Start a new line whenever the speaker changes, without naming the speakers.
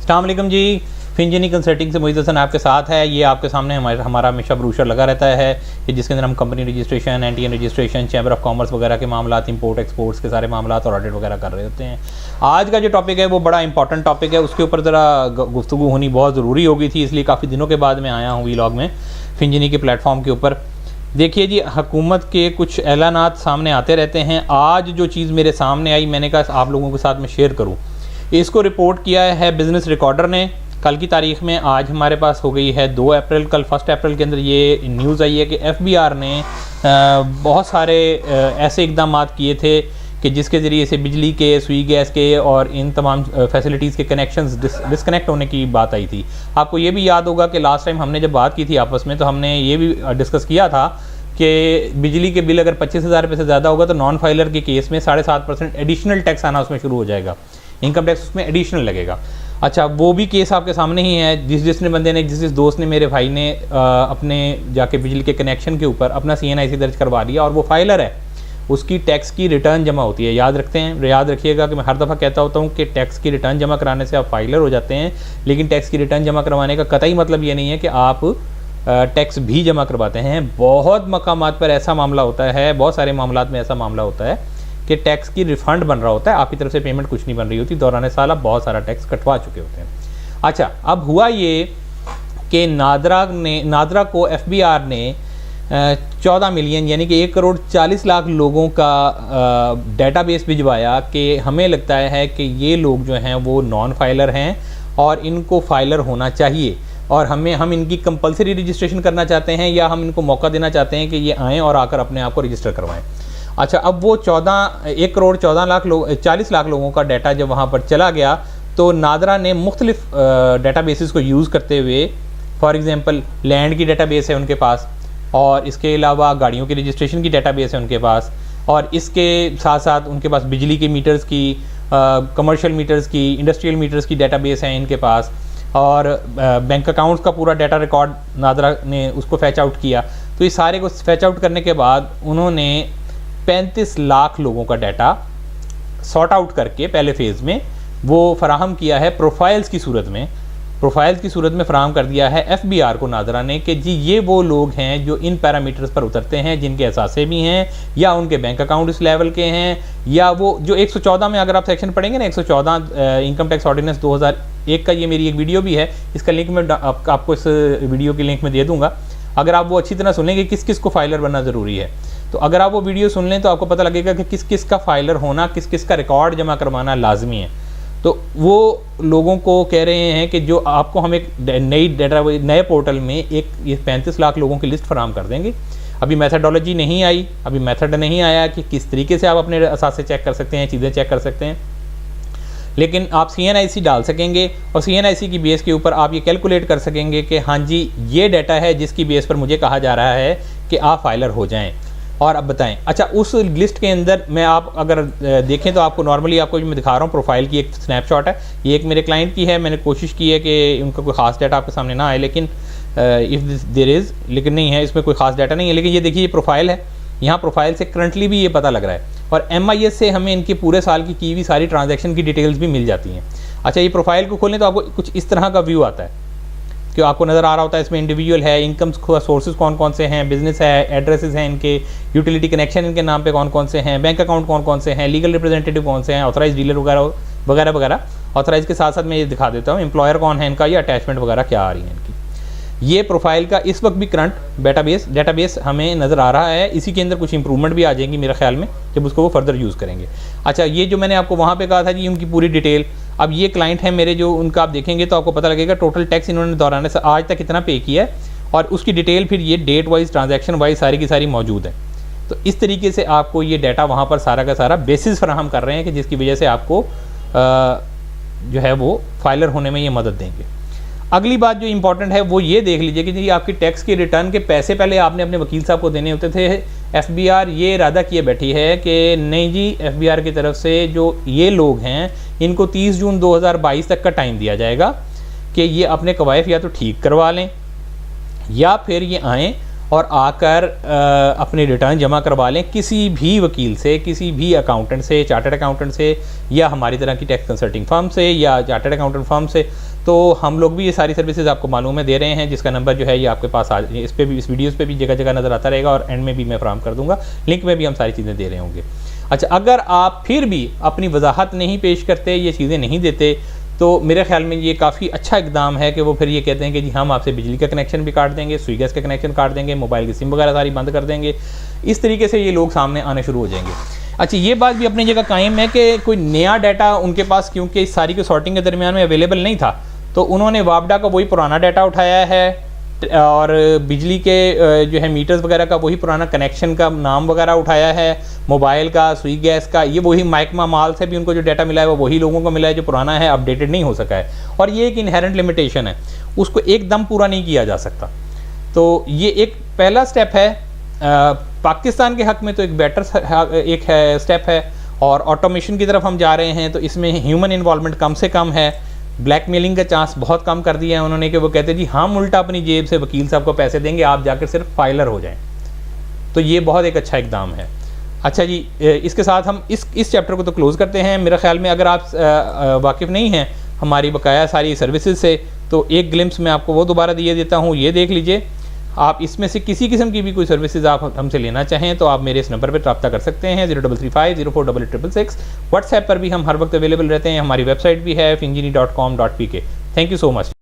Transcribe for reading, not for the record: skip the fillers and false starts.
अस्सलाम वालेकुम जी। फिनजनी कंसल्टिंग से मोहित हसन आपके साथ है। ये आपके सामने हमारा हमेशा ब्रोशर लगा रहता है कि जिसके अंदर हम company registration, NTN registration, chamber of commerce वगैरह के मामला, इंपोर्ट एक्सपोर्ट्स के सारे मामला और ऑडिट वगैरह कर रहे होते हैं। आज का जो टॉपिक है वो बड़ा इंपॉर्टेंट टॉपिक है, उसके ऊपर ज़रा गुफ्तगू होनी बहुत ज़रूरी हो गई थी, इसलिए काफ़ी दिनों के बाद मैं आया हूँ वीलॉग में फिनजनी के प्लेटफॉर्म के ऊपर। देखिए जी, हुकूमत के कुछ ऐलानात सामने आते रहते हैं। आज जो चीज़ मेरे सामने आई, मैंने कहा आप लोगों के साथ में शेयर करूँ। इसको रिपोर्ट किया है बिज़नेस रिकॉर्डर ने कल की तारीख में। आज हमारे पास हो गई है 2 अप्रैल। कल 1 अप्रैल के अंदर ये न्यूज़ आई है कि एफबीआर ने बहुत सारे ऐसे इकदाम किए थे कि जिसके ज़रिए से बिजली के, सुई गैस के और इन तमाम फैसिलिटीज़ के कनेक्शंस डिस्कनेक्ट होने की बात आई थी। आपको ये भी याद होगा कि लास्ट टाइम हमने जब बात की थी आपस में, तो हमने ये भी डिस्कस किया था कि बिजली के बिल अगर 25,000 रुपये से ज़्यादा होगा तो नॉन फाइलर के केस में 7.5% एडिशनल टैक्स आना उसमें शुरू हो जाएगा, इनकम टैक्स उसमें एडिशनल लगेगा। अच्छा, वो भी केस आपके सामने ही है। जिस दोस्त ने, मेरे भाई ने अपने जाके बिजली के कनेक्शन के ऊपर अपना CNIC दर्ज करवा लिया और वो फाइलर है, उसकी टैक्स की रिटर्न जमा होती है। याद रखिएगा कि मैं हर दफ़ा कहता होता हूँ कि टैक्स की रिटर्न जमा कराने से आप फाइलर हो जाते हैं, लेकिन टैक्स की रिटर्न जमा करवाने का कतई मतलब ये नहीं है कि आप टैक्स भी जमा करवाते हैं। बहुत मकामात पर ऐसा मामला होता है, बहुत सारे मामलात में ऐसा मामला होता है कि टैक्स की रिफ़ंड बन रहा होता है, आपकी तरफ से पेमेंट कुछ नहीं बन रही होती, दौरान साल आप बहुत सारा टैक्स कटवा चुके होते हैं। अच्छा, अब हुआ ये कि नादरा को एफबीआर ने 14 मिलियन यानी कि 1,40,00,000 लोगों का डेटाबेस भिजवाया कि हमें लगता है कि ये लोग जो हैं वो नॉन फाइलर हैं और इनको फाइलर होना चाहिए, और हम इनकी कंपलसरी रजिस्ट्रेशन करना चाहते हैं या हम इनको मौका देना चाहते हैं कि ये आएँ और आकर अपने आप को रजिस्टर करवाएं। अच्छा, अब वो 1,14,40,00,000 लोगों का डाटा जब वहाँ पर चला गया, तो नादरा ने मुख्तलिफ डेटाबेसेस को यूज़ करते हुए, फॉर एग्ज़ाम्पल लैंड की डेटाबेस है उनके पास, और इसके अलावा गाड़ियों की रजिस्ट्रेशन की डेटाबेस है उनके पास, और इसके साथ साथ उनके पास बिजली के मीटर्स की, कमर्शियल मीटर्स की, इंडस्ट्रियल मीटर्स की डेटाबेस है इनके पास, और बैंक अकाउंट्स का पूरा डाटा रिकॉर्ड नादरा ने उसको फैच आउट किया। तो इस सारे को फैच आउट करने के बाद उन्होंने 35 लाख लोगों का डाटा सॉर्ट आउट करके पहले फेज़ में वो फराहम किया है प्रोफाइल्स की सूरत में फराहम कर दिया है एफबीआर को नादरा ने कि जी ये वो लोग हैं जो इन पैरामीटर्स पर उतरते हैं, जिनके असासे भी हैं या उनके बैंक अकाउंट इस लेवल के हैं, या वो जो 114 में अगर आप सेक्शन पढ़ेंगे ना, 114 इनकम टैक्स ऑर्डिनेंस 2001 का, ये मेरी एक वीडियो भी है, इसका लिंक मैं आपको इस वीडियो की लिंक में दे दूँगा। अगर आप वो अच्छी तरह सुन लेंगे किस किस को फाइलर बनना ज़रूरी है, तो अगर आप वो वीडियो सुन लें तो आपको पता लगेगा कि किस किस का फाइलर होना, किस किस का रिकॉर्ड जमा करवाना लाजमी है। तो वो लोगों को कह रहे हैं कि जो आपको हम एक नए पोर्टल में ये 35 लाख लोगों की लिस्ट फराहम कर देंगे। अभी मैथडोलॉजी नहीं आई, अभी मेथड नहीं आया कि किस तरीके से आप अपने असासे चेक कर सकते हैं, चीज़ें चेक कर सकते हैं, लेकिन आप CNIC डाल सकेंगे और CNIC की बेस के ऊपर आप ये कैलकुलेट कर सकेंगे कि हाँ जी ये डाटा है जिसकी बेस पर मुझे कहा जा रहा है कि आप फाइलर हो जाएं। और अब बताएं, अच्छा उस लिस्ट के अंदर मैं आप अगर देखें तो आपको नॉर्मली आपको जो मैं दिखा रहा हूँ प्रोफाइल की एक स्नैपशॉट है, ये एक मेरे क्लाइंट की है। मैंने कोशिश की है कि उनका कोई ख़ास डाटा आपके सामने ना आए, लेकिन लेकिन नहीं है, इसमें कोई ख़ास डाटा नहीं है। लेकिन ये देखिए, ये प्रोफाइल है, यहाँ प्रोफाइल से करंटली भी ये पता लग रहा है, और MIS से हमें इनके पूरे साल की हुई सारी ट्रांजैक्शन की डिटेल्स भी मिल जाती हैं। अच्छा, ये प्रोफाइल को खोलें तो आपको कुछ इस तरह का व्यू आता है कि आपको नज़र आ रहा होता है इसमें इंडिविजुअल है, इनकम सोर्सेज कौन कौन से हैं, बिजनेस है, एड्रेसेस हैं इनके, यूटिलिटी कनेक्शन इनके नाम पे कौन कौन से हैं, बैंक अकाउंट कौन कौन से हैं, लीगल रिप्रेजेंटेटिव कौन से हैं, ऑथराइज डीलर वगैरह वगैरह वगैरह। ऑथराइज के साथ साथ मैं ये दिखा देता हूँ एम्प्लॉयर कौन है इनका, या अटैचमेंट वगैरह क्या आ रही है इनकी। ये प्रोफाइल का इस वक्त भी करंट डेटाबेस हमें नज़र आ रहा है। इसी के अंदर कुछ इंप्रूवमेंट भी आ जाएंगी मेरे ख्याल में जब उसको वो फर्दर यूज़ करेंगे। अच्छा, ये जो मैंने आपको वहाँ पे कहा था जी उनकी पूरी डिटेल, अब ये क्लाइंट है मेरे, जो उनका आप देखेंगे तो आपको पता लगेगा टोटल टैक्स इन्होंने दौरान से आज तक कितना पे किया है, और उसकी डिटेल फिर ये डेट वाइज, ट्रांजैक्शन वाइज सारी की सारी मौजूद है। तो इस तरीके से आपको ये डाटा वहाँ पर सारा का सारा बेसिस फराहम कर रहे हैं कि जिसकी वजह से आपको जो है वो फाइलर होने में ये मदद देंगे। अगली बात जो इंपॉर्टेंट है वो ये देख लीजिए कि जी आपकी टैक्स की रिटर्न के पैसे पहले आपने अपने वकील साहब को देने होते थे। एफबीआर ये इरादा किए बैठी है कि नहीं जी, एफबीआर की तरफ से जो ये लोग हैं इनको 30 जून 2022 तक का टाइम दिया जाएगा कि ये अपने कवायफ या तो ठीक करवा लें या फिर ये आएँ और आकर अपने रिटर्न जमा करवा लें किसी भी वकील से, किसी भी अकाउंटेंट से, चार्टर्ड अकाउंटेंट से, या हमारी तरह की टैक्स कंसल्टिंग फर्म से या चार्टर्ड अकाउंटेंट फर्म से। तो हम लोग भी ये सारी सर्विसेज आपको मालूम है दे रहे हैं, जिसका नंबर जो है ये आपके पास इस पे भी, इस वीडियोस पे भी जगह जगह नज़र आता रहेगा और एंड में भी मैं फराहम कर दूंगा, लिंक में भी हम सारी चीज़ें दे रहे होंगे। अच्छा, अगर आप फिर भी अपनी वजाहत नहीं पेश करते, ये चीज़ें नहीं देते, तो मेरे ख्याल में ये काफ़ी अच्छा इकदाम है कि वो फिर ये कहते हैं कि जी हम आपसे बिजली का कनेक्शन भी काट देंगे, सुई गैस का कनेक्शन काट देंगे, मोबाइल की सिम वगैरह सारी बंद कर देंगे। इस तरीके से ये लोग सामने आने शुरू हो जाएंगे। अच्छा, ये बात भी अपनी जगह कायम है कि कोई नया डाटा उनके पास, क्योंकि इस सारी की सॉर्टिंग के दरमियान में अवेलेबल नहीं था, तो उन्होंने वापडा का वही पुराना डाटा उठाया है और बिजली के जो है मीटर्स वगैरह का वही पुराना कनेक्शन का नाम वगैरह उठाया है, मोबाइल का, सुई गैस का, ये वही महकमा माल से भी उनको जो डाटा मिला है वो वही लोगों को मिला है जो पुराना है, अपडेटेड नहीं हो सका है। और ये एक इनहेरेंट लिमिटेशन है, उसको एकदम पूरा नहीं किया जा सकता। तो ये एक पहला स्टेप है। पाकिस्तान के हक़ में तो एक बेटर एक है स्टेप है, और ऑटोमेशन की तरफ हम जा रहे हैं, तो इसमें ह्यूमन इन्वॉल्वमेंट कम से कम है। ब्लैकमेलिंग का चांस बहुत कम कर दिया है उन्होंने कि वो कहते हैं जी हम उल्टा अपनी जेब से वकील साहब को पैसे देंगे, आप जाकर सिर्फ फाइलर हो जाएं। तो ये बहुत एक अच्छा इकदाम है। अच्छा जी, इसके साथ हम इस चैप्टर को तो क्लोज़ करते हैं। मेरे ख्याल में अगर आप वाकिफ़ नहीं हैं हमारी बकाया सारी सर्विसेज से, तो एक ग्लिम्स मैं आपको वो दोबारा दिए देता हूँ, ये देख लीजिए। आप इसमें से किसी किस्म की भी कोई सर्विसेज आप हमसे लेना चाहें तो आप मेरे इस नंबर पर रब्ता कर सकते हैं 0335048866। व्हाट्सएप पर भी हम हर वक्त अवेलेबल रहते हैं। हमारी वेबसाइट भी है finjini.com.pk। Thank you so much.